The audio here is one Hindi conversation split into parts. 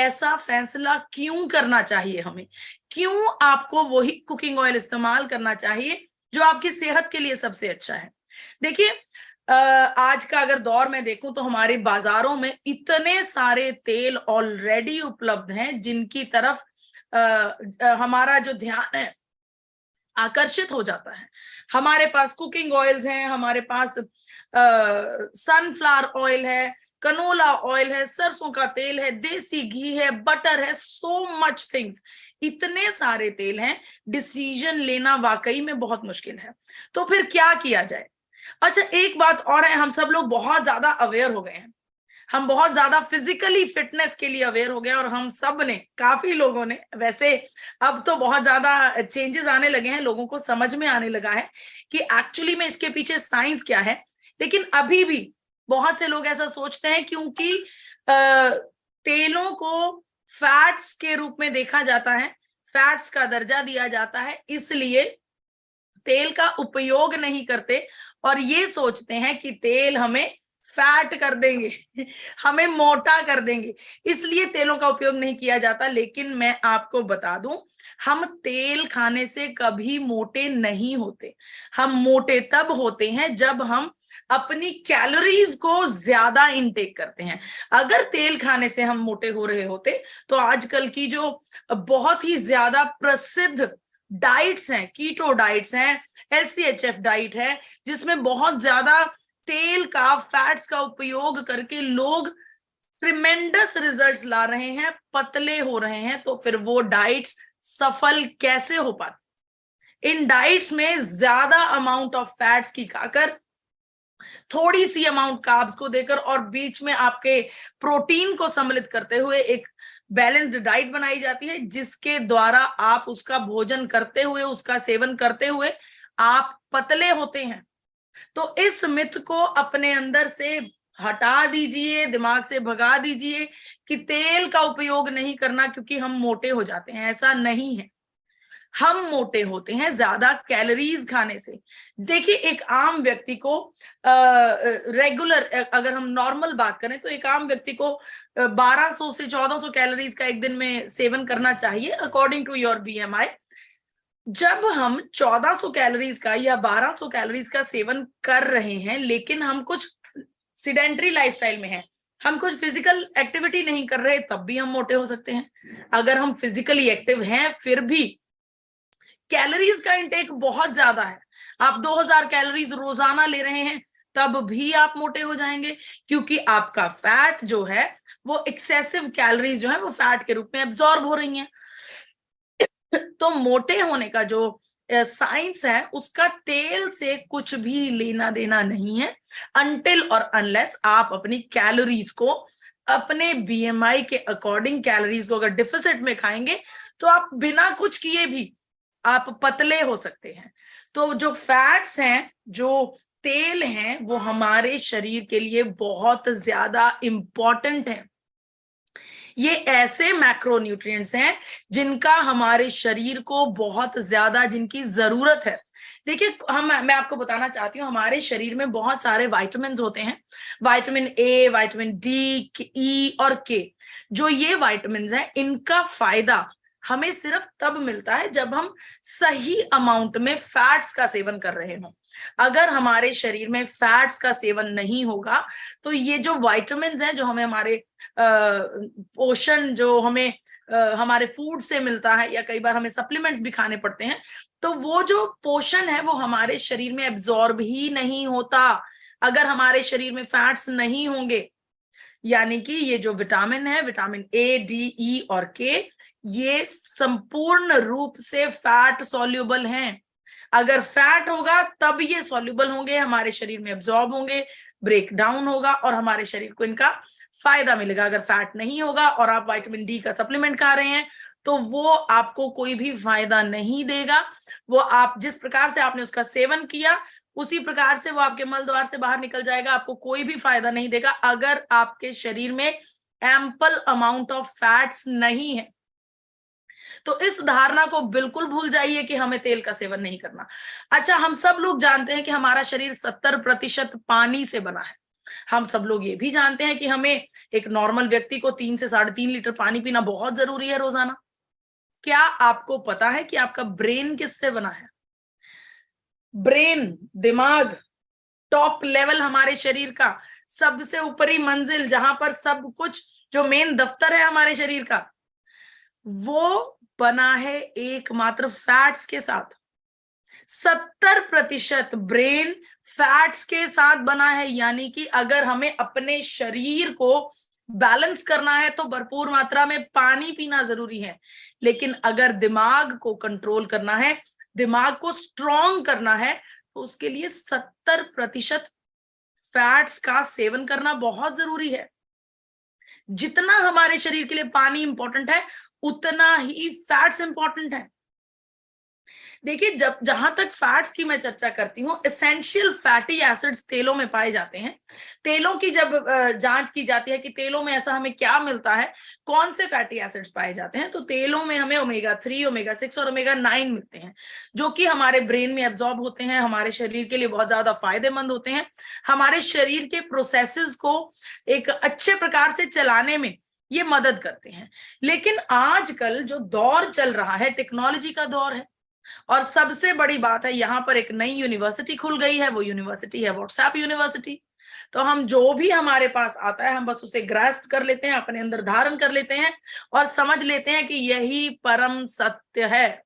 ऐसा फैसला क्यों करना चाहिए हमें, क्यों आपको वही कुकिंग ऑयल इस्तेमाल करना चाहिए जो आपकी सेहत के लिए सबसे अच्छा है। देखिए, आज का अगर दौर में देखूं तो हमारे बाजारों में इतने सारे तेल ऑलरेडी उपलब्ध हैं जिनकी तरफ हमारा जो ध्यान है आकर्षित हो जाता है। हमारे पास कुकिंग ऑयल्स हैं, हमारे पास सनफ्लावर ऑयल है, कनोला ऑयल है, सरसों का तेल है, देसी घी है, बटर है, सो मच थिंग्स, इतने सारे तेल हैं, डिसीजन लेना वाकई में बहुत मुश्किल है। तो फिर क्या किया जाए? अच्छा, एक बात और है, हम सब लोग बहुत ज्यादा अवेयर हो गए हैं, हम बहुत ज्यादा फिजिकली फिटनेस के लिए अवेयर हो गए और हम सब ने, काफी लोगों ने, वैसे अब तो बहुत ज्यादा चेंजेस आने लगे हैं, लोगों को समझ में आने लगा है कि एक्चुअली में इसके पीछे साइंस क्या है। लेकिन अभी भी बहुत से लोग ऐसा सोचते हैं क्योंकि तेलों को फैट्स के रूप में देखा जाता है, फैट्स का दर्जा दिया जाता है, इसलिए तेल का उपयोग नहीं करते और ये सोचते हैं कि तेल हमें फैट कर देंगे, हमें मोटा कर देंगे, इसलिए तेलों का उपयोग नहीं किया जाता। लेकिन मैं आपको बता दूं, हम तेल खाने से कभी मोटे नहीं होते। हम मोटे तब होते हैं जब हम अपनी कैलोरीज को ज्यादा इनटेक करते हैं। अगर तेल खाने से हम मोटे हो रहे होते तो आजकल की जो बहुत ही ज्यादा प्रसिद्ध डाइट्स हैं, कीटो डाइट्स हैं, LCHF डाइट है, जिसमें बहुत ज्यादा तेल का, फैट्स का उपयोग करके लोग ट्रिमेंडस रिजल्ट्स ला रहे हैं, पतले हो रहे हैं, तो फिर वो डाइट्स सफल कैसे हो पाती? इन डाइट्स में ज्यादा अमाउंट ऑफ फैट्स की खाकर, थोड़ी सी अमाउंट कार्ब्स को देकर और बीच में आपके प्रोटीन को सम्मिलित करते हुए एक बैलेंस्ड डाइट बनाई जाती है, जिसके द्वारा आप उसका भोजन करते हुए, उसका सेवन करते हुए आप पतले होते हैं। तो इस मिथ को अपने अंदर से हटा दीजिए, दिमाग से भगा दीजिए कि तेल का उपयोग नहीं करना क्योंकि हम मोटे हो जाते हैं। ऐसा नहीं है, हम मोटे होते हैं ज्यादा कैलोरीज खाने से। देखिए, एक आम व्यक्ति को रेगुलर, अगर हम नॉर्मल बात करें तो एक आम व्यक्ति को 1200 से 1400 कैलोरीज का एक दिन में सेवन करना चाहिए अकॉर्डिंग टू योर BMI। जब हम 1400 कैलोरीज का या 1200 कैलोरीज का सेवन कर रहे हैं, लेकिन हम कुछ सिडेंटरी लाइफस्टाइल में हैं, हम कुछ फिजिकल एक्टिविटी नहीं कर रहे, तब भी हम मोटे हो सकते हैं। अगर हम फिजिकली एक्टिव हैं फिर भी कैलोरीज का इंटेक बहुत ज्यादा है, आप 2000 कैलोरीज रोजाना ले रहे हैं, तब भी आप मोटे हो जाएंगे, क्योंकि आपका फैट जो है वो एक्सेसिव कैलोरीज जो है वो फैट के रूप में एब्जॉर्ब हो रही हैं। तो मोटे होने का जो साइंस है उसका तेल से कुछ भी लेना देना नहीं है, अनटिल और अनलेस आप अपनी कैलोरीज को अपने BMI के अकॉर्डिंग, कैलोरीज को अगर डिफिसिट में खाएंगे तो आप बिना कुछ किए भी आप पतले हो सकते हैं। तो जो फैट्स हैं, जो तेल हैं, वो हमारे शरीर के लिए बहुत ज्यादा इंपॉर्टेंट है। ये ऐसे मैक्रोन्यूट्रिएंट्स हैं जिनका हमारे शरीर को बहुत ज्यादा, जिनकी जरूरत है। देखिए, मैं आपको बताना चाहती हूँ, हमारे शरीर में बहुत सारे विटामिन होते हैं, vitamin A, vitamin D, E और K। जो ये विटामिन हैं, इनका फायदा हमें सिर्फ तब मिलता है जब हम सही अमाउंट में फैट्स का सेवन कर रहे हों। अगर हमारे शरीर में फैट्स का सेवन नहीं होगा तो ये जो विटामिन हैं, जो हमें हमारे पोषण, जो हमें हमारे फूड से मिलता है, या कई बार हमें सप्लीमेंट्स भी खाने पड़ते हैं, तो वो जो पोषण है वो हमारे शरीर में एब्जॉर्ब ही नहीं होता अगर हमारे शरीर में फैट्स नहीं होंगे। यानी कि ये जो विटामिन है, विटामिन A, D, E और K, ये संपूर्ण रूप से फैट सॉल्युबल हैं। अगर फैट होगा तब ये सॉल्युबल होंगे, हमारे शरीर में एब्जॉर्ब होंगे, ब्रेक डाउन होगा और हमारे शरीर को इनका फायदा मिलेगा। अगर फैट नहीं होगा और आप विटामिन D का सप्लीमेंट खा रहे हैं तो वो आपको कोई भी फायदा नहीं देगा। वो आप जिस प्रकार से आपने उसका सेवन किया उसी प्रकार से वो आपके मल द्वार से बाहर निकल जाएगा, आपको कोई भी फायदा नहीं देगा अगर आपके शरीर में एम्पल अमाउंट ऑफ फैट्स नहीं है। तो इस धारणा को बिल्कुल भूल जाइए कि हमें तेल का सेवन नहीं करना। अच्छा, हम सब लोग जानते हैं कि हमारा शरीर 70% पानी से बना है। हम सब लोग ये भी जानते हैं कि हमें एक नॉर्मल व्यक्ति को 3 से 3.5 लीटर पानी पीना बहुत जरूरी है रोजाना। क्या आपको पता है कि आपका ब्रेन किससे बना है? ब्रेन, दिमाग, टॉप लेवल हमारे शरीर का, सबसे ऊपरी मंजिल, जहां पर सब कुछ, जो मेन दफ्तर है हमारे शरीर का, वो बना है एकमात्र फैट्स के साथ। 70% ब्रेन फैट्स के साथ बना है। यानी कि अगर हमें अपने शरीर को बैलेंस करना है तो भरपूर मात्रा में पानी पीना जरूरी है। लेकिन अगर दिमाग को कंट्रोल करना है, दिमाग को स्ट्रॉन्ग करना है, तो उसके लिए 70% फैट्स का सेवन करना बहुत जरूरी है। जितना हमारे शरीर के लिए पानी इंपॉर्टेंट है, उतना ही फैट्स इंपॉर्टेंट है। देखिए, जब जहां तक फैट्स की मैं चर्चा करती हूँ, एसेंशियल फैटी एसिड्स तेलों में पाए जाते हैं। तेलों की जब जांच की जाती है कि तेलों में ऐसा हमें क्या मिलता है, कौन से फैटी एसिड्स पाए जाते हैं, तो तेलों में हमें ओमेगा 3, ओमेगा 6 और ओमेगा 9 मिलते हैं, जो कि हमारे ब्रेन में एब्जॉर्ब होते हैं, हमारे शरीर के लिए बहुत ज्यादा फायदेमंद होते हैं, हमारे शरीर के प्रोसेसेस को एक अच्छे प्रकार से चलाने में ये मदद करते हैं। लेकिन आजकल जो दौर चल रहा है, टेक्नोलॉजी का दौर है, और सबसे बड़ी बात है, यहाँ पर एक नई यूनिवर्सिटी खुल गई है। वो यूनिवर्सिटी है व्हाट्सएप यूनिवर्सिटी। तो हम जो भी हमारे पास आता है, हम बस उसे ग्रास्प कर लेते हैं, अपने अंदर धारण कर लेते हैं और समझ लेते हैं कि यही परम सत्य है।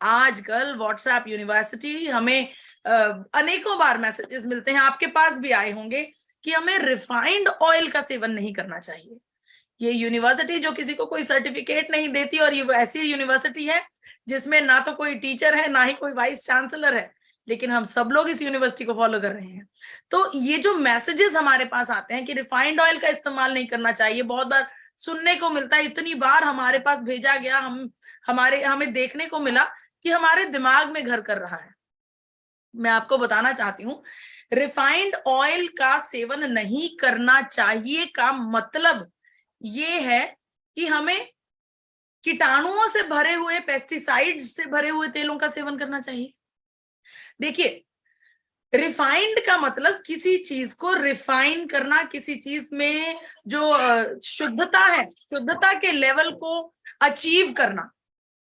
आजकल व्हाट्सएप यूनिवर्सिटी हमें अनेकों बार मैसेजेस मिलते हैं, आपके पास भी आए होंगे, कि हमें रिफाइंड ऑयल का सेवन नहीं करना चाहिए। ये यूनिवर्सिटी जो किसी को कोई सर्टिफिकेट नहीं देती, और ये ऐसी यूनिवर्सिटी है जिसमें ना तो कोई टीचर है, ना ही कोई वाइस चांसलर है, लेकिन हम सब लोग इस यूनिवर्सिटी को फॉलो कर रहे हैं। तो ये जो मैसेजेस हमारे पास आते हैं कि रिफाइंड ऑयल का इस्तेमाल नहीं करना चाहिए, बहुत बार सुनने को मिलता है, इतनी बार हमारे पास भेजा गया, हमें देखने को मिला कि हमारे दिमाग में घर कर रहा है। मैं आपको बताना चाहती हूँ, रिफाइंड ऑयल का सेवन नहीं करना चाहिए का मतलब ये है कि हमें कीटाणुओं से भरे हुए, पेस्टिसाइड्स से भरे हुए तेलों का सेवन करना चाहिए। देखिए, रिफाइंड का मतलब किसी चीज को रिफाइन करना, किसी चीज में जो शुद्धता है, शुद्धता के लेवल को अचीव करना।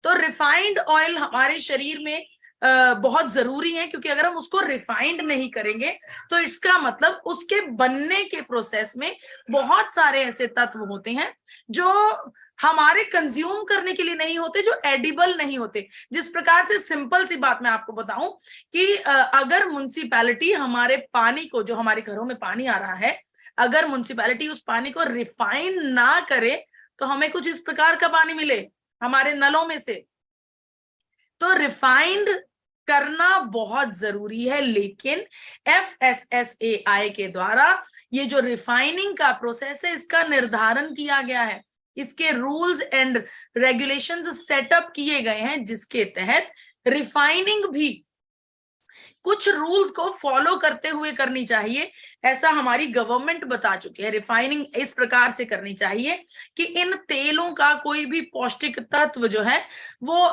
तो रिफाइंड ऑयल हमारे शरीर में बहुत जरूरी है, क्योंकि अगर हम उसको रिफाइंड नहीं करेंगे तो इसका मतलब उसके बनने के प्रोसेस में बहुत सारे ऐसे तत्व होते हैं जो हमारे कंज्यूम करने के लिए नहीं होते, जो एडिबल नहीं होते। जिस प्रकार से, सिंपल सी बात मैं आपको बताऊं कि अगर म्युनिसिपैलिटी हमारे पानी को, जो हमारे घरों में पानी आ रहा है, अगर म्युनिसिपैलिटी उस पानी को रिफाइन ना करे तो हमें कुछ इस प्रकार का पानी मिले हमारे नलों में से। तो रिफाइंड करना बहुत जरूरी है, लेकिन FSSAI के द्वारा ये जो रिफाइनिंग का प्रोसेस है, इसका निर्धारण किया गया है, इसके रूल्स एंड रेगुलेशंस सेटअप किए गए हैं, जिसके तहत रिफाइनिंग भी कुछ रूल्स को फॉलो करते हुए करनी चाहिए। ऐसा हमारी गवर्नमेंट बता चुकी है। रिफाइनिंग इस प्रकार से करनी चाहिए कि इन तेलों का कोई भी पौष्टिक तत्व जो है वो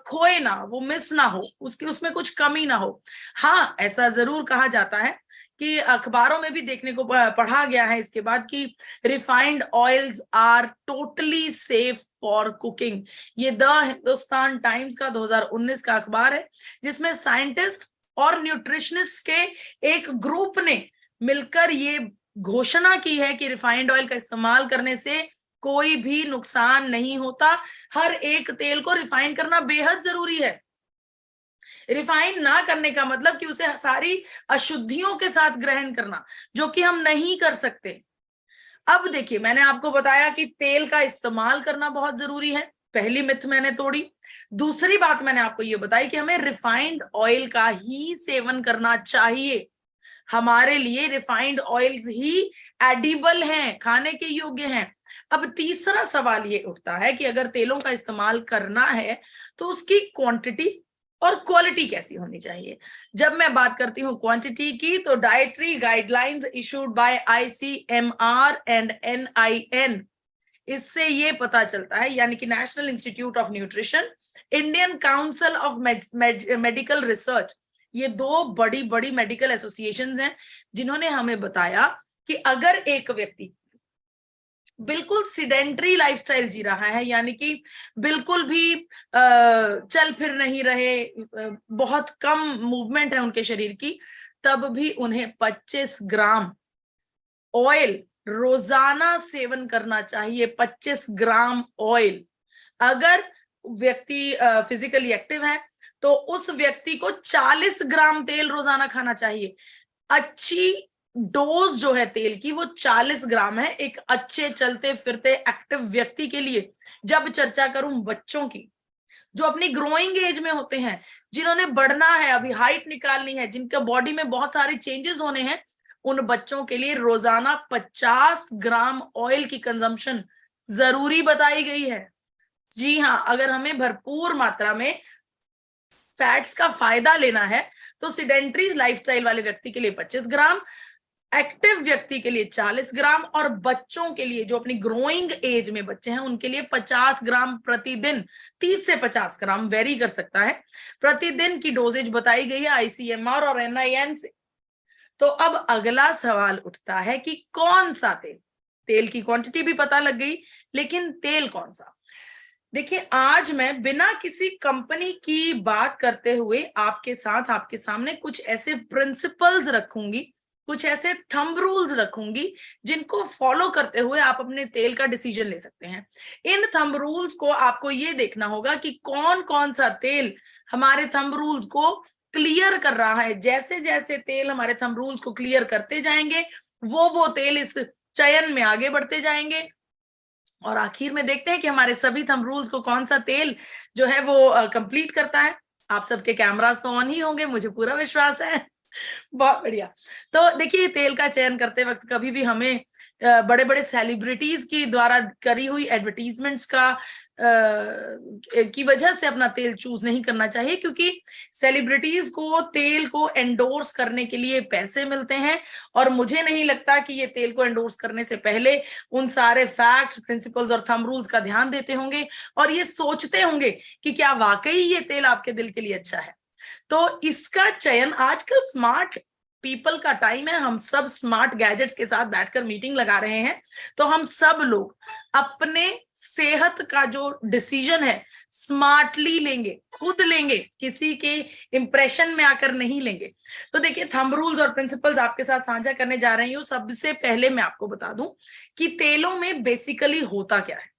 खोए ना, वो मिस ना हो, उसमें कुछ कमी ना हो। हाँ, ऐसा जरूर कहा जाता है कि अखबारों में भी देखने को पढ़ा गया है इसके बाद कि refined oils are totally safe for cooking. ये द हिंदुस्तान टाइम्स का 2019 का अखबार है, जिसमें साइंटिस्ट और न्यूट्रिशनिस्ट के एक ग्रुप ने मिलकर ये घोषणा की है कि रिफाइंड ऑयल का इस्तेमाल करने से कोई भी नुकसान नहीं होता। हर एक तेल को रिफाइन करना बेहद जरूरी है। रिफाइन ना करने का मतलब कि उसे सारी अशुद्धियों के साथ ग्रहण करना, जो कि हम नहीं कर सकते। अब देखिए, मैंने आपको बताया कि तेल का इस्तेमाल करना बहुत जरूरी है, पहली मिथ मैंने तोड़ी। दूसरी बात मैंने आपको ये बताई कि हमें रिफाइंड ऑयल का ही सेवन करना चाहिए। हमारे लिए रिफाइंड ऑयल्स ही एडिबल हैं, खाने के योग्य हैं। अब तीसरा सवाल ये उठता है कि अगर तेलों का इस्तेमाल करना है तो उसकी क्वांटिटी और क्वालिटी कैसी होनी चाहिए। जब मैं बात करती हूँ क्वांटिटी की, तो dietary guidelines issued by ICMR and NIN, इससे ये पता चलता है, यानी कि national institute of nutrition, Indian council of medical research, ये दो बड़ी बड़ी मेडिकल एसोसिएशंस हैं जिन्होंने हमें बताया कि अगर एक व्यक्ति बिल्कुल सिडेंटरी लाइफस्टाइल जी रहा है, यानी कि बिल्कुल भी चल फिर नहीं रहे, बहुत कम मूवमेंट है उनके शरीर की, तब भी उन्हें 25 ग्राम ऑयल रोजाना सेवन करना चाहिए। 25 ग्राम ऑयल। अगर व्यक्ति फिजिकली एक्टिव है तो उस व्यक्ति को 40 ग्राम तेल रोजाना खाना चाहिए। अच्छी डोज जो है तेल की वो 40 ग्राम है एक अच्छे चलते फिरते एक्टिव व्यक्ति के लिए। जब चर्चा करूं बच्चों की, जो अपनी ग्रोइंग एज में होते हैं, जिन्होंने बढ़ना है, अभी हाइट निकालनी है, जिनके बॉडी में बहुत सारे चेंजेस होने हैं, उन बच्चों के लिए रोजाना 50 ग्राम ऑयल की कंजम्पशन जरूरी बताई गई है। जी हाँ, अगर हमें भरपूर मात्रा में फैट्स का फायदा लेना है तो सिडेंटरी लाइफस्टाइल वाले व्यक्ति के लिए 25 ग्राम, एक्टिव व्यक्ति के लिए 40 ग्राम, और बच्चों के लिए जो अपनी ग्रोइंग एज में बच्चे हैं उनके लिए 50 ग्राम प्रतिदिन। 30 से 50 ग्राम वेरी कर सकता है, प्रतिदिन की डोजेज बताई गई है आईसीएमआर और एनआईएन से। तो अब अगला सवाल उठता है कि कौन सा तेल? तेल की क्वांटिटी भी पता लग गई, लेकिन तेल कौन सा? देखिए, आज मैं बिना किसी कंपनी की बात करते हुए आपके साथ, आपके सामने कुछ ऐसे प्रिंसिपल्स रखूंगी, कुछ ऐसे थंब रूल्स रखूंगी जिनको फॉलो करते हुए आप अपने तेल का डिसीजन ले सकते हैं। इन थंब रूल्स को आपको ये देखना होगा कि कौन कौन सा तेल हमारे थंब रूल्स को क्लियर कर रहा है। जैसे जैसे तेल हमारे थंब रूल्स को क्लियर करते जाएंगे, वो तेल इस चयन में आगे बढ़ते जाएंगे, और आखिर में देखते हैं कि हमारे सभी थंब रूल्स को कौन सा तेल जो है वो कंप्लीट करता है। आप सबके कैमरास तो ऑन ही होंगे, मुझे पूरा विश्वास है। बहुत बढ़िया। तो देखिए, तेल का चयन करते वक्त कभी भी हमें बड़े बड़े सेलिब्रिटीज की द्वारा करी हुई एडवर्टीजमेंट्स की वजह से अपना तेल चूज नहीं करना चाहिए, क्योंकि सेलिब्रिटीज को तेल को एंडोर्स करने के लिए पैसे मिलते हैं, और मुझे नहीं लगता कि ये तेल को एंडोर्स करने से पहले उन सारे फैक्ट्स, प्रिंसिपल्स और थंब रूल्स का ध्यान देते होंगे और ये सोचते होंगे कि क्या वाकई ये तेल आपके दिल के लिए अच्छा है। तो इसका चयन, आजकल स्मार्ट पीपल का टाइम है, हम सब स्मार्ट गैजेट्स के साथ बैठकर मीटिंग लगा रहे हैं, तो हम सब लोग अपने सेहत का जो डिसीजन है स्मार्टली लेंगे, खुद लेंगे, किसी के इंप्रेशन में आकर नहीं लेंगे। तो देखिए, थंब रूल्स और प्रिंसिपल्स आपके साथ साझा करने जा रही हूँ। सबसे पहले मैं आपको बता दूं कि तेलों में बेसिकली होता क्या है।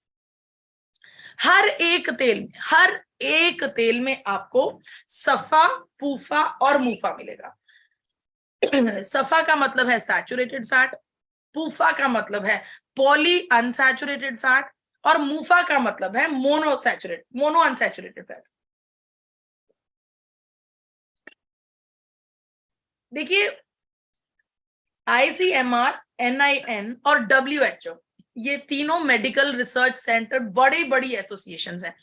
हर एक तेल में आपको सफा, पूफा और मूफा मिलेगा। सफा का मतलब है सैचुरेटेड फैट, पूफा का मतलब है पॉली अनसैचुरेटेड फैट, और मूफा का मतलब है मोनो अनसैचुरेटेड फैट। देखिए, आईसीएमआर, एनआईएन और डब्ल्यूएचओ, ये तीनों मेडिकल रिसर्च सेंटर बड़ी बड़ी एसोसिएशंस हैं।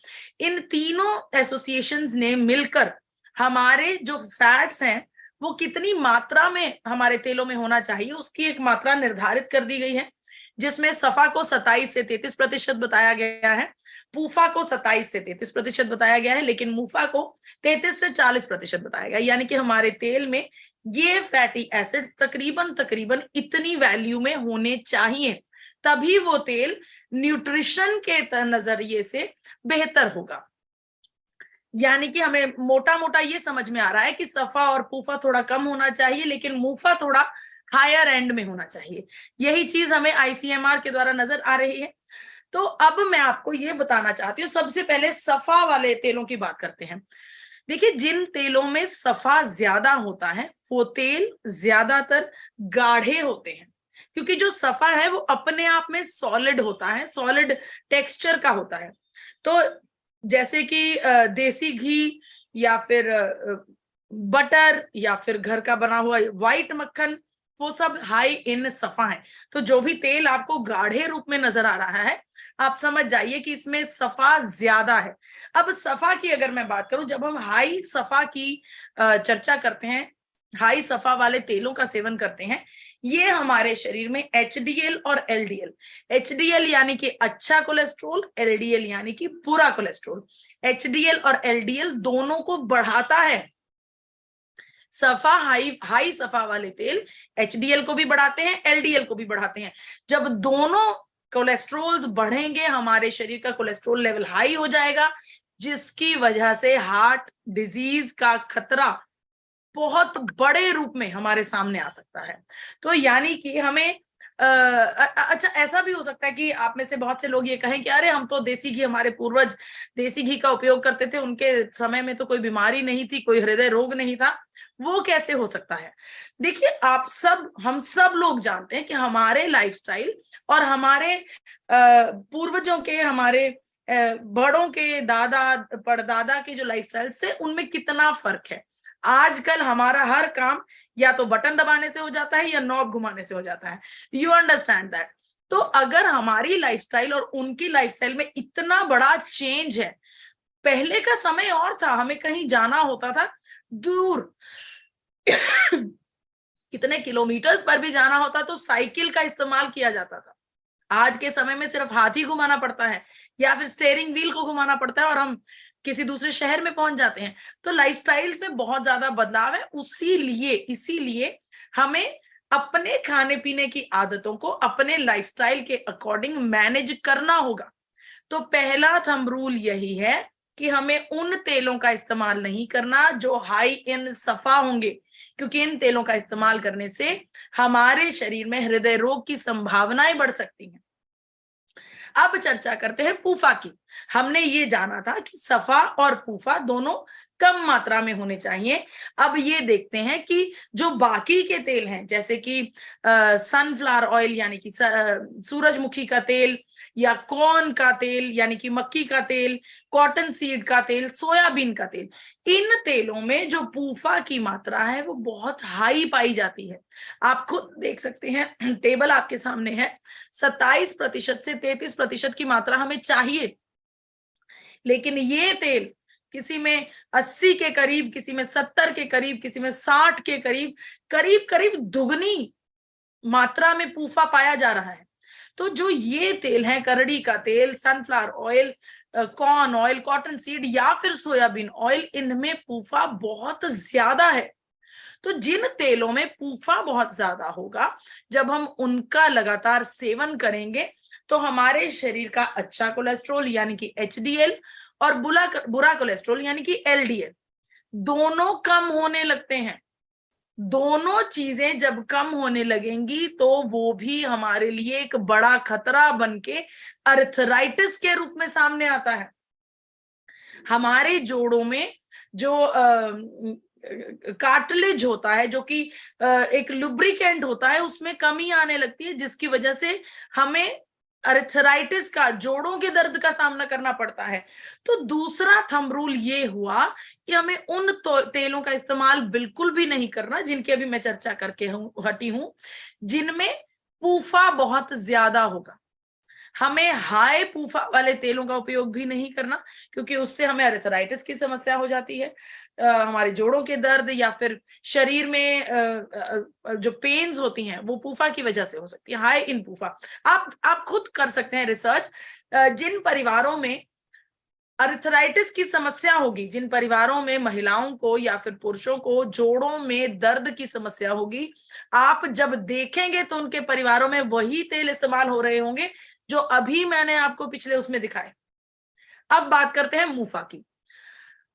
इन तीनों एसोसिएशंस ने मिलकर हमारे जो फैट्स हैं वो कितनी मात्रा में हमारे तेलों में होना चाहिए उसकी एक मात्रा निर्धारित कर दी गई है, जिसमें सफा को 27 से 33% बताया गया है, पूफा को 27 से 33% बताया गया है, लेकिन मूफा को 33 से 40% बताया गया। यानी कि हमारे तेल में ये फैटी एसिड्स तकरीबन इतनी वैल्यू में होने चाहिए, तभी वो तेल न्यूट्रिशन के नजरिए से बेहतर होगा। यानी कि हमें मोटा मोटा ये समझ में आ रहा है कि सफा और पूफा थोड़ा कम होना चाहिए, लेकिन मूफा थोड़ा हायर एंड में होना चाहिए। यही चीज हमें आईसीएमआर के द्वारा नजर आ रही है। तो अब मैं आपको ये बताना चाहती हूँ, सबसे पहले सफा वाले तेलों की बात करते हैं। देखिए, जिन तेलों में सफा ज्यादा होता है वो तेल ज्यादातर गाढ़े होते हैं, क्योंकि जो सफा है वो अपने आप में सॉलिड होता है, सॉलिड टेक्सचर का होता है। तो जैसे कि देसी घी या फिर बटर या फिर घर का बना हुआ व्हाइट मक्खन, वो सब हाई इन सफा है। तो जो भी तेल आपको गाढ़े रूप में नजर आ रहा है, आप समझ जाइए कि इसमें सफा ज्यादा है। अब सफा की अगर मैं बात करूं, जब हम हाई सफा की चर्चा करते हैं, हाई सफा वाले तेलों का सेवन करते हैं, ये हमारे शरीर में एचडीएल और एलडीएल, एचडीएल यानी कि अच्छा कोलेस्ट्रोल, एलडीएल यानी कि बुरा कोलेस्ट्रोल, एचडीएल और एलडीएल दोनों को बढ़ाता है। सफा हाई सफा वाले तेल एचडीएल को भी बढ़ाते हैं, एलडीएल को भी बढ़ाते हैं। जब दोनों कोलेस्ट्रोल्स बढ़ेंगे, हमारे शरीर का कोलेस्ट्रोल लेवल हाई हो जाएगा, जिसकी वजह से हार्ट डिजीज का खतरा बहुत बड़े रूप में हमारे सामने आ सकता है। तो यानी कि हमें अच्छा, ऐसा भी हो सकता है कि आप में से बहुत से लोग ये कहें कि अरे हम तो देसी घी, हमारे पूर्वज देसी घी का उपयोग करते थे, उनके समय में तो कोई बीमारी नहीं थी, कोई हृदय रोग नहीं था, वो कैसे हो सकता है? देखिए, हम सब लोग जानते हैं कि हमारे लाइफस्टाइल और हमारे पूर्वजों के, हमारे बड़ों के, दादा परदादा के जो लाइफस्टाइल थे, उनमें कितना फर्क है। आजकल हमारा हर काम या तो बटन दबाने से हो जाता है या नॉब घुमाने से हो जाता है। You understand that? तो अगर हमारी लाइफस्टाइल और उनकी लाइफस्टाइल में इतना बड़ा चेंज है, पहले का समय और था, हमें कहीं जाना होता था दूर कितने किलोमीटर्स पर भी जाना होता तो साइकिल का इस्तेमाल किया जाता था। आज के समय में सिर्फ हाथ ही घुमाना पड़ता है या फिर स्टीयरिंग व्हील को घुमाना पड़ता है और हम किसी दूसरे शहर में पहुंच जाते हैं। तो लाइफस्टाइल्स में बहुत ज्यादा बदलाव है। इसीलिए हमें अपने खाने पीने की आदतों को अपने लाइफस्टाइल के अकॉर्डिंग मैनेज करना होगा। तो पहला थंब रूल यही है कि हमें उन तेलों का इस्तेमाल नहीं करना जो हाई इन सफा होंगे, क्योंकि इन तेलों का इस्तेमाल करने से हमारे शरीर में हृदय रोग की संभावनाएं बढ़ सकती हैं। अब चर्चा करते हैं पूफा की। हमने ये जाना था कि सफा और पूफा दोनों कम मात्रा में होने चाहिए। अब ये देखते हैं कि जो बाकी के तेल हैं, जैसे कि सनफ्लावर ऑयल यानी कि सूरजमुखी का तेल, या कॉर्न का तेल यानी कि मक्की का तेल, कॉटन सीड का तेल, सोयाबीन का तेल, इन तेलों में जो पूफा की मात्रा है वो बहुत हाई पाई जाती है। आप खुद देख सकते हैं, टेबल आपके सामने है, 27% से 33% की मात्रा हमें चाहिए, लेकिन ये तेल किसी में 80 के करीब, किसी में 70 के करीब, किसी में 60 के करीब, करीब करीब दुगनी मात्रा में पूफा पाया जा रहा है। तो जो ये तेल है, करड़ी का तेल, sunflower oil, corn oil, cotton seed या फिर सोयाबीन ऑयल, इनमें पूफा बहुत ज्यादा है। तो जिन तेलों में पूफा बहुत ज्यादा होगा, जब हम उनका लगातार सेवन करेंगे तो हमारे शरीर का अच्छा कोलेस्ट्रॉल यानी कि एचडीएल और बुरा कोलेस्ट्रॉल यानी कि एलडीएल दोनों कम होने लगते हैं। दोनों चीजें जब कम होने लगेंगी तो वो भी हमारे लिए एक बड़ा खतरा बनके अर्थराइटिस के रूप में सामने आता है। हमारे जोड़ों में जो कार्टिलेज होता है, जो कि एक लुब्रिकेंट होता है, उसमें कमी आने लगती है, जिसकी वजह से हमें अर्थराइटिस का, जोड़ों के दर्द का सामना करना पड़ता है। तो दूसरा थंब रूल ये हुआ कि हमें उन तेलों का इस्तेमाल बिल्कुल भी नहीं करना जिनकी अभी मैं चर्चा करके हटी हूं, जिनमें पूफा बहुत ज्यादा होगा। हमें हाई पूफा वाले तेलों का उपयोग भी नहीं करना, क्योंकि उससे हमें अर्थराइटिस की समस्या हो जाती है। हमारे जोड़ों के दर्द या फिर शरीर में जो पेन्स होती हैं वो पूफा की वजह से हो सकती है, हाई इन पूफा। आप खुद कर सकते हैं रिसर्च। जिन परिवारों में अर्थराइटिस की समस्या होगी, जिन परिवारों में महिलाओं को या फिर पुरुषों को जोड़ों में दर्द की समस्या होगी, आप जब देखेंगे तो उनके परिवारों में वही तेल इस्तेमाल हो रहे होंगे जो अभी मैंने आपको पिछले उसमें दिखाए। अब बात करते हैं मूफा की।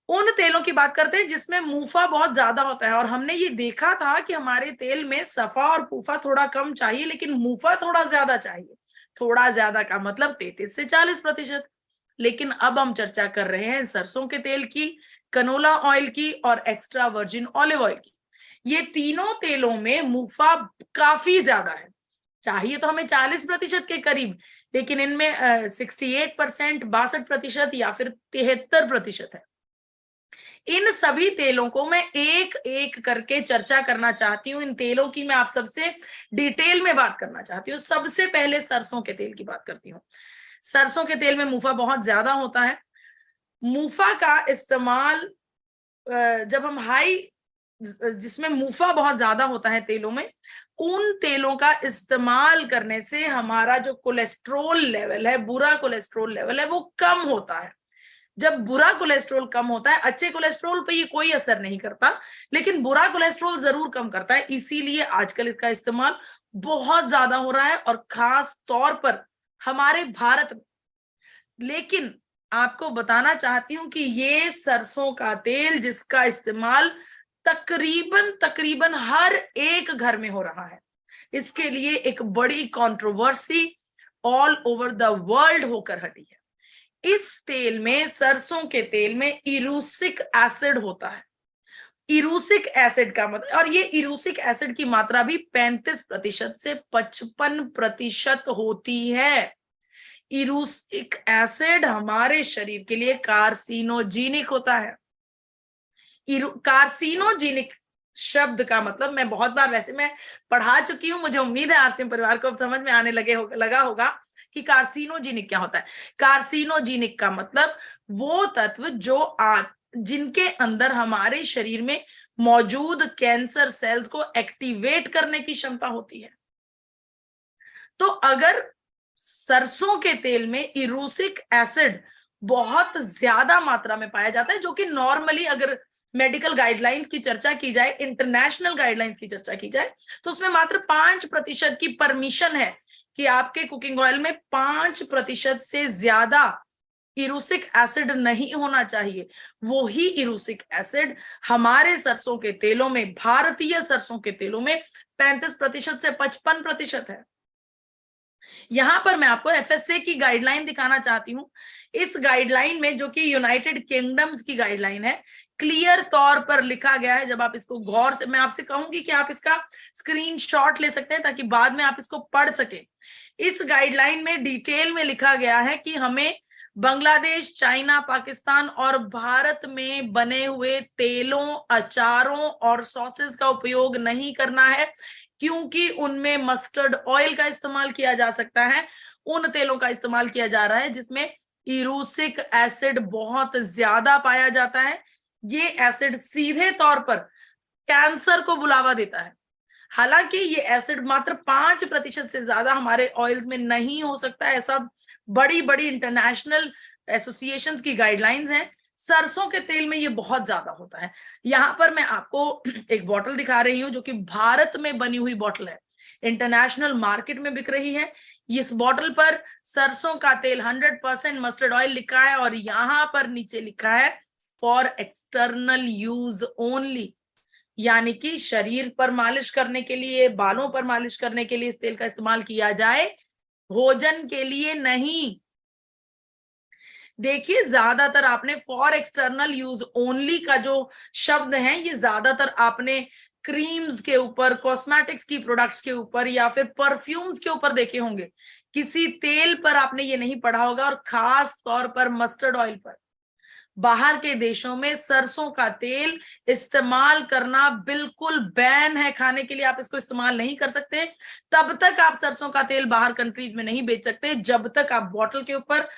उन तेलों की बात करते हैं जिसमें मूफा बहुत ज्यादा होता है, और हमने ये देखा था कि हमारे तेल में सफा और पूफा थोड़ा कम चाहिए, लेकिन मूफा थोड़ा ज्यादा चाहिए। थोड़ा ज्यादा का मतलब 33 से 40%। लेकिन अब हम चर्चा कर रहे हैं सरसों के तेल की, कनोला ऑयल की और एक्स्ट्रा वर्जिन ऑलिव ऑयल की। ये तीनों तेलों में मूफा काफी ज्यादा है। चाहिए तो हमें 40% के करीब, लेकिन इनमें 68%, 62% या फिर 73% है। इन सभी तेलों को मैं एक एक करके चर्चा करना चाहती हूँ। इन तेलों की मैं आप सबसे डिटेल में बात करना चाहती हूँ। सबसे पहले सरसों के तेल की बात करती हूँ। सरसों के तेल में मूफा बहुत ज्यादा होता है। मूफा का इस्तेमाल जब हम जिसमें मूफा बहुत ज्यादा होता है तेलों में, उन तेलों का इस्तेमाल करने से हमारा जो कोलेस्ट्रोल लेवल है, बुरा कोलेस्ट्रोल लेवल है, वो कम होता है। जब बुरा कोलेस्ट्रॉल कम होता है, अच्छे कोलेस्ट्रॉल पे ये कोई असर नहीं करता, लेकिन बुरा कोलेस्ट्रॉल जरूर कम करता है। इसीलिए आजकल इसका इस्तेमाल बहुत ज्यादा हो रहा है, और खास तौर पर हमारे भारत में। लेकिन आपको बताना चाहती हूं कि ये सरसों का तेल जिसका इस्तेमाल तकरीबन तकरीबन हर एक घर में हो रहा है, इसके लिए एक बड़ी controversy all over the world होकर हटी है। इस तेल में, सरसों के तेल में इरूसिक एसिड होता है। इरूसिक एसिड का मतलब, और ये इरूसिक एसिड की मात्रा भी 35% से 55% होती है। इरूसिक एसिड हमारे शरीर के लिए कार्सिनोजेनिक होता है। कार्सिनोजेनिक शब्द का मतलब मैं बहुत बार वैसे मैं पढ़ा चुकी हूं, मुझे उम्मीद है आरसीएम परिवार को अब समझ में आने लगा होगा कि कार्सिनोजेनिक क्या होता है। कार्सिनोजेनिक का मतलब वो तत्व जो जिनके अंदर हमारे शरीर में मौजूद कैंसर सेल्स को एक्टिवेट करने की क्षमता होती है। तो अगर सरसों के तेल में इरूसिक एसिड बहुत ज्यादा मात्रा में पाया जाता है, जो कि नॉर्मली अगर मेडिकल गाइडलाइंस की चर्चा की जाए, इंटरनेशनल गाइडलाइंस की चर्चा की जाए, तो उसमें मात्र 5% की परमिशन है कि आपके कुकिंग ऑयल में 5% से ज्यादा इरूसिक एसिड नहीं होना चाहिए। वो ही इरूसिक एसिड हमारे सरसों के तेलों में, भारतीय सरसों के तेलों में 35% से 55% है। यहां पर मैं आपको एफएसए की गाइडलाइन दिखाना चाहती हूं। इस गाइडलाइन में, जो कि यूनाइटेड किंगडम्स की गाइडलाइन है, क्लियर तौर पर लिखा गया है। जब आप इसको गौर से, मैं आपसे कहूंगी कि आप इसका स्क्रीनशॉट ले सकते हैं ताकि बाद में आप इसको पढ़ सके। इस गाइडलाइन में डिटेल में लिखा गया है कि हमें बांग्लादेश, चाइना, पाकिस्तान और भारत में बने हुए तेलों, अचारों और सॉसेस का उपयोग नहीं करना है, क्योंकि उनमें मस्टर्ड ऑयल का इस्तेमाल किया जा सकता है। उन तेलों का इस्तेमाल किया जा रहा है जिसमें इरूसिक एसिड बहुत ज्यादा पाया जाता है। ये एसिड सीधे तौर पर कैंसर को बुलावा देता है। हालांकि ये एसिड मात्र 5% से ज्यादा हमारे ऑयल्स में नहीं हो सकता, ऐसा बड़ी बड़ी इंटरनेशनल एसोसिएशंस की गाइडलाइंस हैं। सरसों के तेल में ये बहुत ज्यादा होता है। यहां पर मैं आपको एक बॉटल दिखा रही हूं जो कि भारत में बनी हुई बॉटल है, इंटरनेशनल मार्केट में बिक रही है। इस बॉटल पर सरसों का तेल 100% मस्टर्ड ऑयल लिखा है, और यहां पर नीचे लिखा है फॉर एक्सटर्नल यूज ओनली, यानी कि शरीर पर मालिश करने के लिए, बालों पर मालिश करने के लिए इस तेल का इस्तेमाल किया जाए, भोजन के लिए नहीं। देखिए, ज्यादातर आपने फॉर एक्सटर्नल यूज ओनली का जो शब्द है, ये ज्यादातर आपने क्रीम्स के ऊपर, कॉस्मेटिक्स की प्रोडक्ट्स के ऊपर या फिर परफ्यूम्स के ऊपर देखे होंगे। किसी तेल पर आपने ये नहीं पढ़ा होगा, और खास तौर पर मस्टर्ड ऑयल पर। बाहर के देशों में सरसों का तेल इस्तेमाल करना बिल्कुल बैन है, खाने के लिए आप इसको इस्तेमाल नहीं कर सकते। तब तक आप सरसों का तेल बाहर कंट्रीज में नहीं बेच सकते जब तक आप बॉटल के ऊपर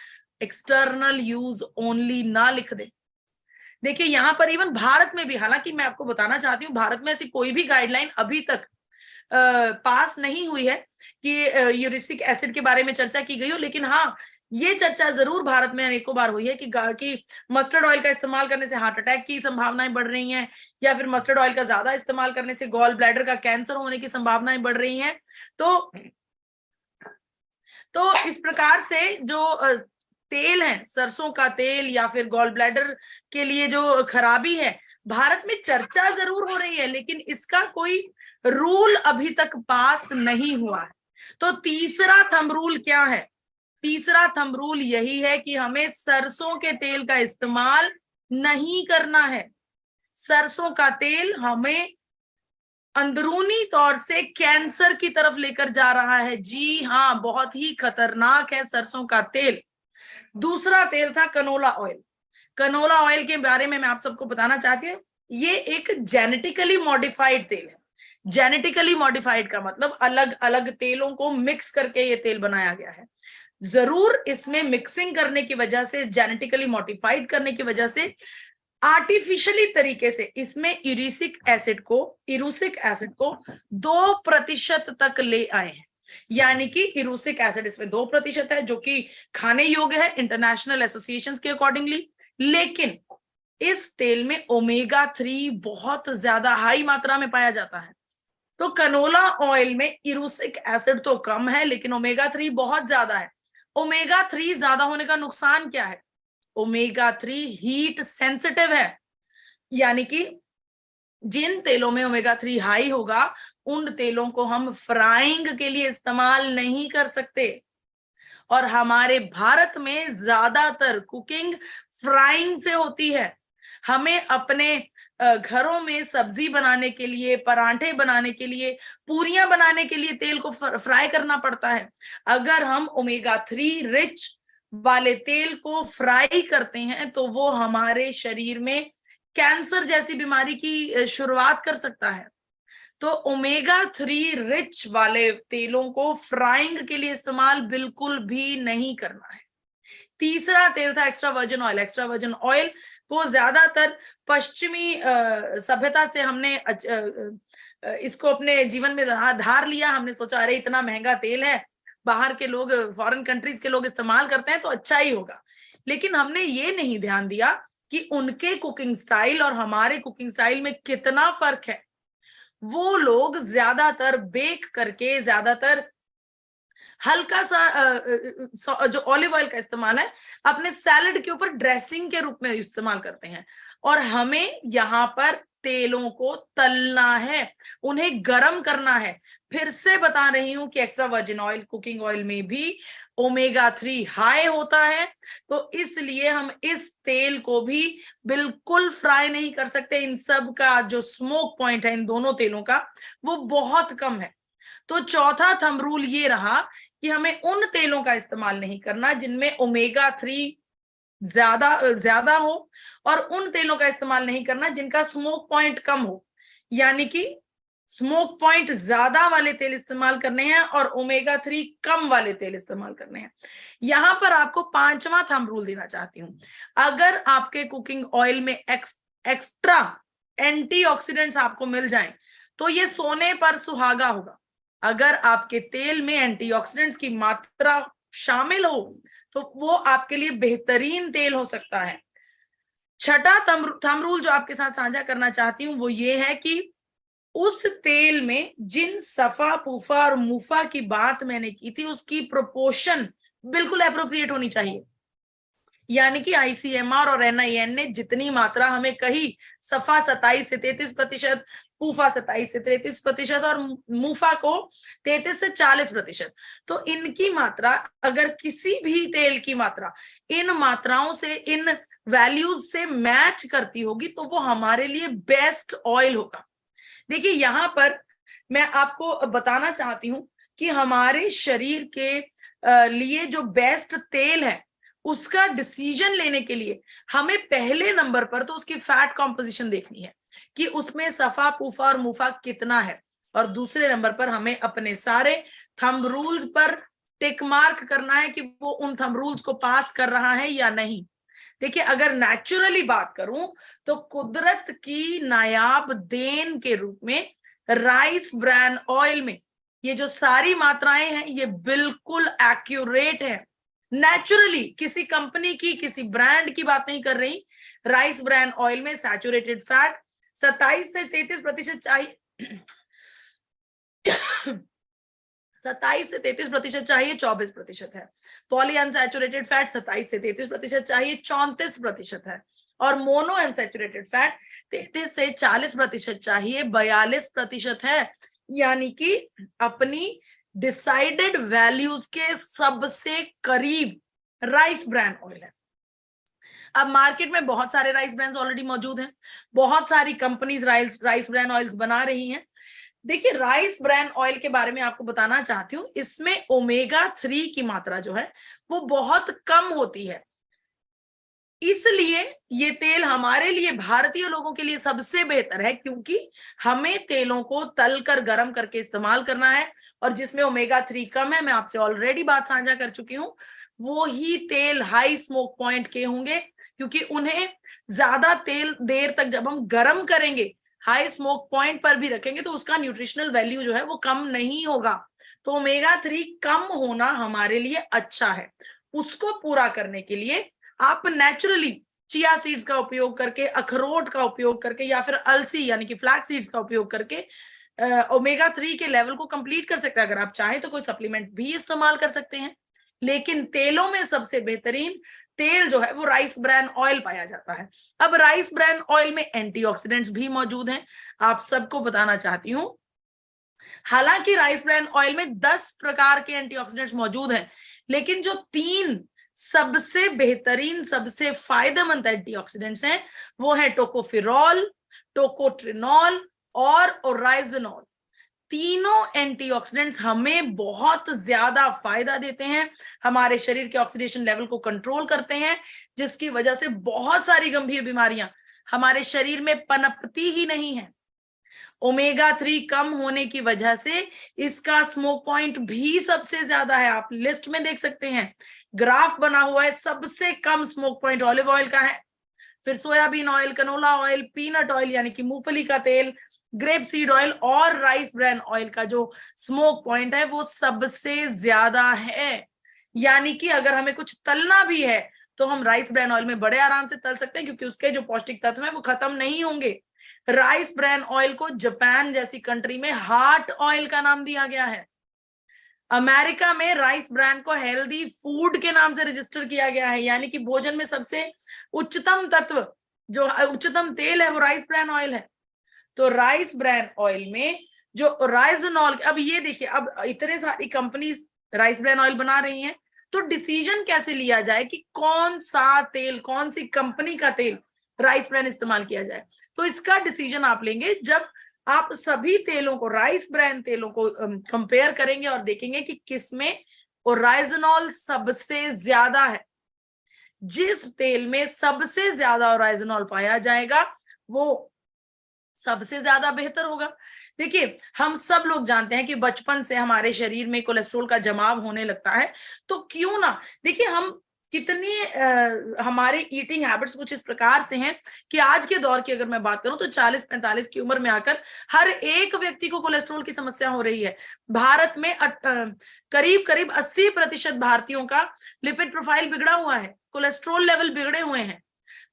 एक्सटर्नल यूज ओनली ना लिख दे। देखिए, यहां पर इवन भारत में भी, हालांकि मैं आपको बताना चाहती हूँ, भारत में ऐसी कोई भी गाइडलाइन अभी तक पास नहीं हुई है कि यूरिसिक एसिड के बारे में चर्चा की गई हो, लेकिन हाँ, ये चर्चा जरूर भारत में अनेकों बार हुई है कि मस्टर्ड ऑयल का इस्तेमाल करने से हार्ट अटैक की संभावनाएं बढ़ रही हैं, या फिर मस्टर्ड ऑयल का ज्यादा इस्तेमाल करने से गॉल ब्लैडर का कैंसर होने की संभावनाएं बढ़ रही हैं। तो इस प्रकार से जो तेल है, सरसों का तेल या फिर गॉल ब्लैडर के लिए जो खराबी है, भारत में चर्चा जरूर हो रही है, लेकिन इसका कोई रूल अभी तक पास नहीं हुआ है। तो तीसरा थंब रूल क्या है? तीसरा थंब रूल यही है कि हमें सरसों के तेल का इस्तेमाल नहीं करना है। सरसों का तेल हमें अंदरूनी तौर से कैंसर की तरफ लेकर जा रहा है। जी हाँ, बहुत ही खतरनाक है सरसों का तेल। दूसरा तेल था कनोला ऑयल। कनोला ऑयल के बारे में मैं आप सबको बताना चाहती हूँ, ये एक जेनेटिकली मॉडिफाइड तेल है। जेनेटिकली मॉडिफाइड का मतलब अलग अलग तेलों को मिक्स करके ये तेल बनाया गया है। जरूर इसमें मिक्सिंग करने की वजह से, जेनेटिकली मॉडिफाइड करने की वजह से, आर्टिफिशियली तरीके से इसमें इरूसिक एसिड को 2% तक ले आए हैं। यानी कि इरूसिक एसिड इसमें 2% है, जो कि खाने योग्य है इंटरनेशनल एसोसिएशंस के अकॉर्डिंगली। लेकिन इस तेल में ओमेगा 3 बहुत ज्यादा हाई मात्रा में पाया जाता है। तो कनोला ऑयल में इरूसिक एसिड तो कम है, लेकिन ओमेगा 3 बहुत ज्यादा है। ओमेगा 3 ज्यादा होने का नुकसान क्या है? ओमेगा 3 हीट सेंसिटिव है, यानी कि जिन तेलों में ओमेगा 3 हाई होगा उन तेलों को हम फ्राइंग के लिए इस्तेमाल नहीं कर सकते। और हमारे भारत में ज्यादातर कुकिंग फ्राइंग से होती है। हमें अपने घरों में सब्जी बनाने के लिए, परांठे बनाने के लिए, पूरियां बनाने के लिए तेल को फ्राई करना पड़ता है। अगर हम ओमेगा 3 रिच वाले तेल को फ्राई करते हैं तो वो हमारे शरीर में कैंसर जैसी बीमारी की शुरुआत कर सकता है। तो ओमेगा 3 रिच वाले तेलों को फ्राइंग के लिए इस्तेमाल बिल्कुल भी नहीं करना है। तीसरा तेल था extra virgin oil. Extra virgin oil को ज्यादातर पश्चिमी सभ्यता से हमने इसको अपने जीवन में धार लिया। हमने सोचा अरे इतना महंगा तेल है, बाहर के लोग, फॉरेन कंट्रीज के लोग इस्तेमाल करते हैं तो अच्छा ही होगा। लेकिन हमने ये नहीं ध्यान दिया कि उनके कुकिंग स्टाइल और हमारे कुकिंग स्टाइल में कितना फर्क है। वो लोग ज्यादातर बेक करके, ज्यादातर हल्का सा जो ऑलिव ऑयल का इस्तेमाल है अपने सैलड के ऊपर ड्रेसिंग के रूप में इस्तेमाल करते हैं। और हमें यहाँ पर तेलों को तलना है, उन्हें गरम करना है। फिर से बता रही हूं कि extra virgin oil, cooking oil में भी ओमेगा 3 हाई होता है, तो इसलिए हम इस तेल को भी बिल्कुल फ्राई नहीं कर सकते। इन सब का जो स्मोक पॉइंट है इन दोनों तेलों का वो बहुत कम है। तो चौथा थंब रूल ये रहा कि हमें उन तेलों का इस्तेमाल नहीं करना जिनमें ओमेगा 3 ज्यादा हो, और उन तेलों का इस्तेमाल नहीं करना जिनका स्मोक पॉइंट कम हो। यानी कि स्मोक पॉइंट ज्यादा वाले तेल इस्तेमाल करने हैं और ओमेगा 3 कम वाले तेल इस्तेमाल करने हैं। यहां पर आपको पांचवा थंब रूल देना चाहती हूं। अगर आपके कुकिंग ऑयल में एक्स्ट्रा एंटीऑक्सीडेंट्स आपको मिल जाएं तो ये सोने पर सुहागा होगा। अगर आपके तेल में एंटीऑक्सीडेंट्स की मात्रा शामिल हो तो वो आपके लिए बेहतरीन तेल हो सकता है। छठा थंब रूल जो आपके साथ साझा करना चाहती हूँ वो ये है कि उस तेल में जिन सफा, पूफा और मुफा की बात मैंने की थी उसकी प्रोपोर्शन बिल्कुल एप्रोप्रिएट होनी चाहिए। यानी कि आईसीएमआर और एनआईएन ने जितनी मात्रा हमें कही, सफा 27 से 33%, पूफा 27 से 33% और मुफा को 33 से 40%, तो इनकी मात्रा अगर किसी भी तेल की मात्रा इन मात्राओं से, इन वैल्यूज से मैच करती होगी तो वो हमारे लिए बेस्ट ऑयल होगा। देखिए यहां पर मैं आपको बताना चाहती हूं कि हमारे शरीर के लिए जो बेस्ट तेल है उसका डिसीजन लेने के लिए हमें पहले नंबर पर तो उसकी फैट कॉम्पोजिशन देखनी है कि उसमें सफा, पूफा और मुफा कितना है, और दूसरे नंबर पर हमें अपने सारे थंब रूल्स पर टिक मार्क करना है कि वो उन थंब रूल्स को पास कर रहा है या नहीं। देखिए अगर नेचुरली बात करूं तो कुदरत की नायाब देन के रूप में राइस ब्रान ऑयल में ये जो सारी मात्राएं हैं ये बिल्कुल एक्यूरेट है। नेचुरली किसी कंपनी की, किसी ब्रांड की बात नहीं कर रही। राइस ब्रान ऑयल में सैचुरेटेड फैट 27 से 33% चाहिए 27 से 33% चाहिए, 24% है। पॉली अनसैचुरेटेड फैट 27 से 33% चाहिए, 34% है। और मोनो अनसैचुरेटेड फैट 33 से 40% चाहिए, 42% है। यानी कि अपनी डिसाइडेड वैल्यूज के सबसे करीब राइस ब्रांड ऑयल है। अब मार्केट में बहुत सारे राइस ब्रांड्स ऑलरेडी मौजूद हैं, बहुत सारी कंपनीज राइस ब्रांड ऑयल्स बना रही हैं। देखिए राइस ब्रान ऑयल के बारे में आपको बताना चाहती हूँ, इसमें ओमेगा 3 की मात्रा जो है वो बहुत कम होती है। इसलिए ये तेल हमारे लिए, भारतीय लोगों के लिए सबसे बेहतर है, क्योंकि हमें तेलों को तल कर गर्म करके इस्तेमाल करना है और जिसमें ओमेगा 3 कम है, मैं आपसे ऑलरेडी बात साझा कर चुकी हूँ, वो ही तेल हाई स्मोक पॉइंट के होंगे, क्योंकि उन्हें ज्यादा तेल देर तक जब हम गर्म करेंगे, हाई स्मोक पॉइंट पर भी रखेंगे तो उसका न्यूट्रिशनल वैल्यू जो है वो कम नहीं होगा। तो ओमेगा 3 कम होना हमारे लिए अच्छा है। उसको पूरा करने के लिए आप नेचुरली चिया सीड्स का उपयोग करके, अखरोट का उपयोग करके, या फिर अलसी यानी कि फ्लैक्स सीड्स का उपयोग करके ओमेगा 3 के लेवल को कंप्लीट कर सकते हैं। अगर आप चाहें तो कोई सप्लीमेंट भी इस्तेमाल कर सकते हैं, लेकिन तेलों में सबसे बेहतरीन तेल जो है वो राइस ब्रैन ऑयल पाया जाता है। अब राइस ब्रैन ऑयल में एंटीऑक्सीडेंट्स भी मौजूद हैं, आप सबको बताना चाहती हूं। हालांकि राइस ब्रैन ऑयल में 10 प्रकार के एंटीऑक्सीडेंट्स मौजूद हैं, लेकिन जो 3 सबसे बेहतरीन, सबसे फायदेमंद एंटीऑक्सीडेंट्स हैं वो है टोकोफेरॉल, टोकोट्रिनॉल और ओराइजनॉल। तीनों एंटीऑक्सीडेंट्स हमें बहुत ज्यादा फायदा देते हैं, हमारे शरीर के ऑक्सीडेशन लेवल को कंट्रोल करते हैं, जिसकी वजह से बहुत सारी गंभीर बीमारियां हमारे शरीर में पनपती ही नहीं है। ओमेगा 3 कम होने की वजह से इसका स्मोक पॉइंट भी सबसे ज्यादा है। आप लिस्ट में देख सकते हैं, ग्राफ बना हुआ है, सबसे कम स्मोक पॉइंट ऑलिव ऑयल का है, फिर soybean oil, canola oil, peanut oil यानी कि मूंगफली का तेल, ग्रेप सीड ऑयल और राइस ब्रैन ऑयल का जो स्मोक पॉइंट है वो सबसे ज्यादा है। यानी कि अगर हमें कुछ तलना भी है तो हम राइस ब्रैन ऑयल में बड़े आराम से तल सकते हैं, क्योंकि उसके जो पौष्टिक तत्व हैं वो खत्म नहीं होंगे। राइस ब्रैन ऑयल को जापान जैसी कंट्री में हार्ट ऑयल का नाम दिया गया है। अमेरिका में राइस ब्रैन को हेल्दी फूड के नाम से रजिस्टर किया गया है, यानी कि भोजन में सबसे उच्चतम तत्व, जो उच्चतम तेल है वो राइस ब्रैन ऑयल है। तो राइस ब्रैन ऑयल में जो राइजनॉल, अब ये देखिए, अब इतने सारी कंपनीज राइस ब्रैन ऑयल बना रही हैं, तो डिसीजन कैसे लिया जाए कि कौन सा तेल, कौन सी कंपनी का तेल राइस ब्रैन इस्तेमाल किया जाए। तो इसका डिसीजन आप लेंगे जब आप सभी तेलों को, राइस ब्रैन तेलों को कंपेयर करेंगे और देखेंगे कि किसमें ओराइजनॉल सबसे ज्यादा है। जिस तेल में सबसे ज्यादा ओराइजनॉल पाया जाएगा वो सबसे ज्यादा बेहतर होगा। देखिए, हम सब लोग जानते हैं कि बचपन से हमारे शरीर में कोलेस्ट्रॉल का जमाव होने लगता है, तो क्यों ना, देखिए हम कितनी हमारे ईटिंग हैबिट्स कुछ इस प्रकार से हैं कि आज के दौर की अगर मैं बात करूं तो 40-45 की उम्र में आकर हर एक व्यक्ति को कोलेस्ट्रॉल की समस्या हो रही है। भारत में करीब करीब 80% भारतीयों का लिपिड प्रोफाइल बिगड़ा हुआ है, कोलेस्ट्रॉल लेवल बिगड़े हुए हैं।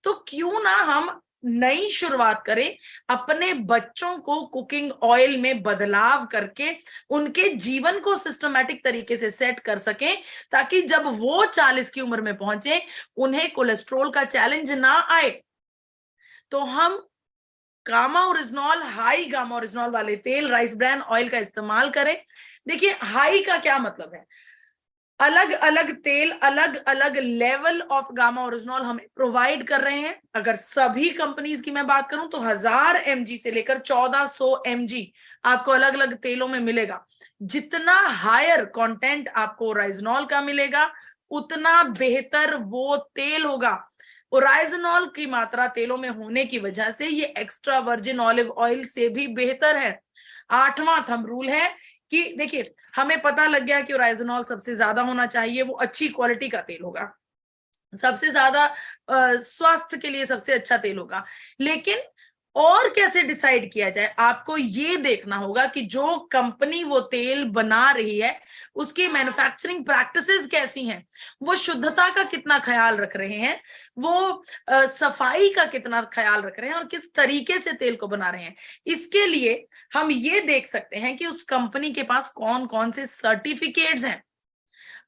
तो क्यों ना हम नई शुरुआत करें, अपने बच्चों को कुकिंग ऑयल में बदलाव करके उनके जीवन को सिस्टमैटिक तरीके से सेट कर सकें, ताकि जब वो 40 की उम्र में पहुंचे उन्हें कोलेस्ट्रॉल का चैलेंज ना आए। तो हम gamma oryzanol, high gamma oryzanol वाले तेल राइस ब्रैन ऑयल का इस्तेमाल करें। देखिए, हाई का क्या मतलब है, अलग अलग तेल अलग अलग लेवल ऑफ गामा ओरिजिनॉल हमें प्रोवाइड कर रहे हैं। अगर सभी कंपनीज की मैं बात करूं तो 1000 mg से लेकर 1400 mg आपको अलग अलग तेलों में मिलेगा। जितना हायर कंटेंट आपको ओराइजनॉल का मिलेगा उतना बेहतर वो तेल होगा। ओराइजनॉल की मात्रा तेलों में होने की वजह से ये एक्स्ट्रा वर्जिन ऑलिव ऑयल से भी बेहतर है। 8वां थंब रूल है कि देखिए, हमें पता लग गया कि ओराइजनॉल सबसे ज्यादा होना चाहिए, वो अच्छी क्वालिटी का तेल होगा, सबसे ज्यादा स्वास्थ्य के लिए सबसे अच्छा तेल होगा। लेकिन और कैसे डिसाइड किया जाए, आपको ये देखना होगा कि जो कंपनी वो तेल बना रही है उसकी मैन्युफैक्चरिंग प्रैक्टिसेस कैसी हैं, वो शुद्धता का कितना ख्याल रख रहे हैं, वो सफाई का कितना ख्याल रख रहे हैं और किस तरीके से तेल को बना रहे हैं। इसके लिए हम ये देख सकते हैं कि उस कंपनी के पास कौन कौन से सर्टिफिकेट्स हैं।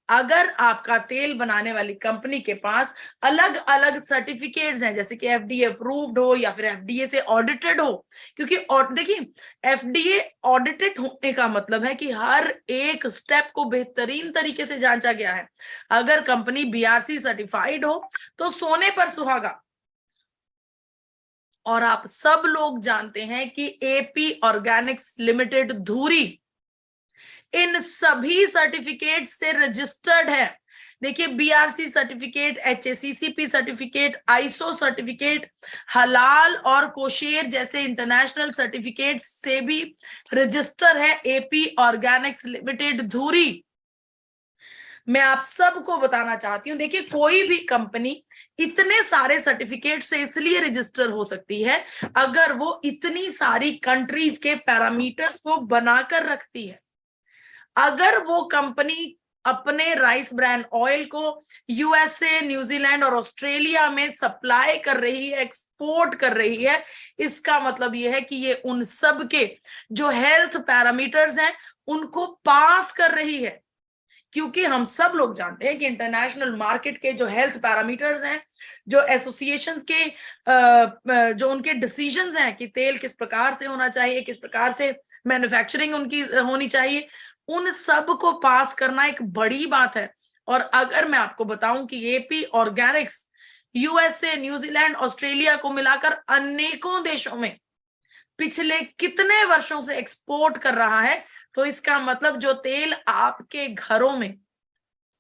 अगर आपका तेल बनाने वाली कंपनी के पास अलग अलग सर्टिफिकेट्स हैं, जैसे कि एफडीए अप्रूव्ड हो या फिर एफडीए से ऑडिटेड हो, क्योंकि देखिए, एफडीए ऑडिटेड होने का मतलब है कि हर एक स्टेप को बेहतरीन तरीके से जांचा गया है। अगर कंपनी बीआरसी सर्टिफाइड हो तो सोने पर सुहागा। और आप सब लोग जानते हैं कि एपी ऑर्गेनिक्स लिमिटेड धुरी इन सभी सर्टिफिकेट से रजिस्टर्ड है। देखिए, BRC certificate, HACCP certificate, ISO certificate, हलाल और कोशेर जैसे इंटरनेशनल सर्टिफिकेट से भी रजिस्टर है एपी ऑर्गेनिक्स लिमिटेड धुरी। मैं आप सबको बताना चाहती हूं, देखिए, कोई भी कंपनी इतने सारे सर्टिफिकेट से इसलिए रजिस्टर हो सकती है अगर वो इतनी सारी कंट्रीज के पैरामीटर्स को बनाकर रखती है। अगर वो कंपनी अपने राइस ब्रांड ऑयल को यूएसए, न्यूजीलैंड और ऑस्ट्रेलिया में सप्लाई कर रही है, एक्सपोर्ट कर रही है, इसका मतलब यह है कि ये उन सब के जो हेल्थ पैरामीटर्स हैं उनको पास कर रही है। क्योंकि हम सब लोग जानते हैं कि इंटरनेशनल मार्केट के जो हेल्थ पैरामीटर्स हैं, जो एसोसिएशंस के जो उनके डिसीजंस हैं कि तेल किस प्रकार से होना चाहिए, किस प्रकार से मैन्युफैक्चरिंग उनकी होनी चाहिए, उन सब को पास करना एक बड़ी बात है। और अगर मैं आपको बताऊं कि AP Organics USA, New Zealand, Australia को मिलाकर अनेकों देशों में पिछले कितने वर्षों से एक्सपोर्ट कर रहा है, तो इसका मतलब जो तेल आपके घरों में,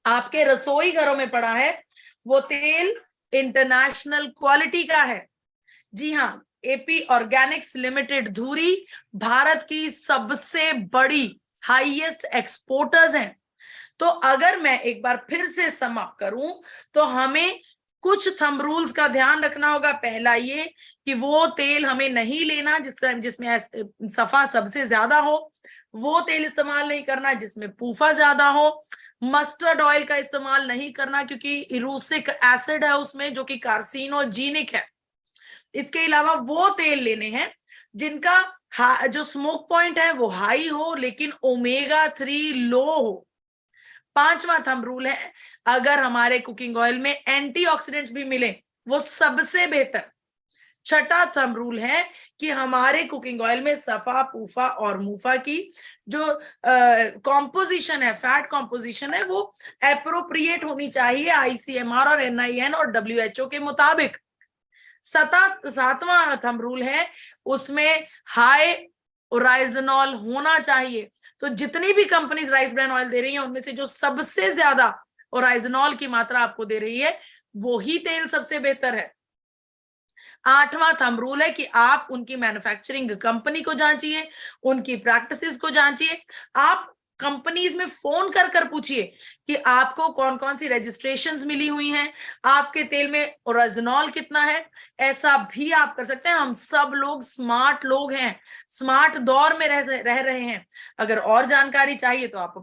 आपके रसोई घरों में पड़ा है, वो तेल इंटरनेशनल क्वालिटी का है। जी हाँ, एपी ऑर्गेनिक्स लिमिटेड धुरी भारत की सबसे बड़ी हाईएस्ट एक्सपोर्टर्स हैं। तो अगर मैं एक बार फिर से सम अप करूं तो हमें कुछ थंब रूल्स का ध्यान रखना होगा। पहला ये कि वो तेल हमें नहीं लेना जिसमें सफा सबसे ज्यादा हो, वो तेल इस्तेमाल नहीं करना जिसमें पूफा ज्यादा हो, मस्टर्ड ऑयल का इस्तेमाल नहीं करना क्योंकि इरूसिक एसिड है उसमें जो कि कार्सिनोजेनिक है। इसके अलावा वो तेल लेने हैं जिनका जो स्मोक पॉइंट है वो हाई हो लेकिन ओमेगा 3 लो हो। पांचवा थंब रूल है, अगर हमारे कुकिंग ऑयल में एंटीऑक्सीडेंट्स भी मिले वो सबसे बेहतर। छठा थंब रूल है कि हमारे कुकिंग ऑयल में सफा, पूफा और मूफा की जो कॉम्पोजिशन है, फैट कॉम्पोजिशन है, वो एप्रोप्रिएट होनी चाहिए आईसीएमआर और एनआईएन और डब्ल्यूएचओ के मुताबिक। सातवां थंब रूल है, उसमें हाई ओराइजनॉल होना चाहिए। तो जितनी भी कंपनीज राइस ब्रांड ऑयल दे रही है उनमें से जो सबसे ज्यादा ओराइजनॉल की मात्रा आपको दे रही है वो ही तेल सबसे बेहतर है। आठवां थंब रूल है कि आप उनकी मैन्युफैक्चरिंग कंपनी को जांचिए, उनकी प्रैक्टिसेस को जांचिए। आप कंपनीज में फोन कर कर पूछिए कि आपको कौन कौन सी रजिस्ट्रेशंस मिली हुई हैं, आपके तेल में ओरिजिनॉल कितना है। ऐसा भी आप कर सकते हैं। हम सब लोग स्मार्ट लोग हैं, स्मार्ट दौर में रह रहे हैं। अगर और जानकारी चाहिए तो आप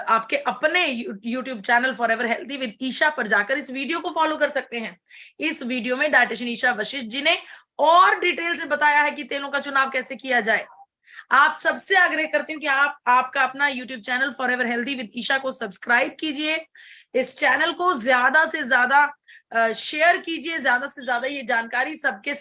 आपके अपने YouTube channel forever healthy with Isha पर जाकर इस वीडियो को फॉलो कर सकते हैं। इस वीडियो में डाइटिशियन ईशा वशिष्ठ जी ने और डिटेल से बताया है कि तेलों का चुनाव कैसे किया जाए। आप सबसे आग्रह करती हूँ कि आपका अपना YouTube channel forever healthy with Isha को सब्सक्राइब कीजिए। इस चैनल को ज्यादा से ज्यादा शेयर कीजिए, ज्यादा से ज्यादा ये जानकारी सबके साथ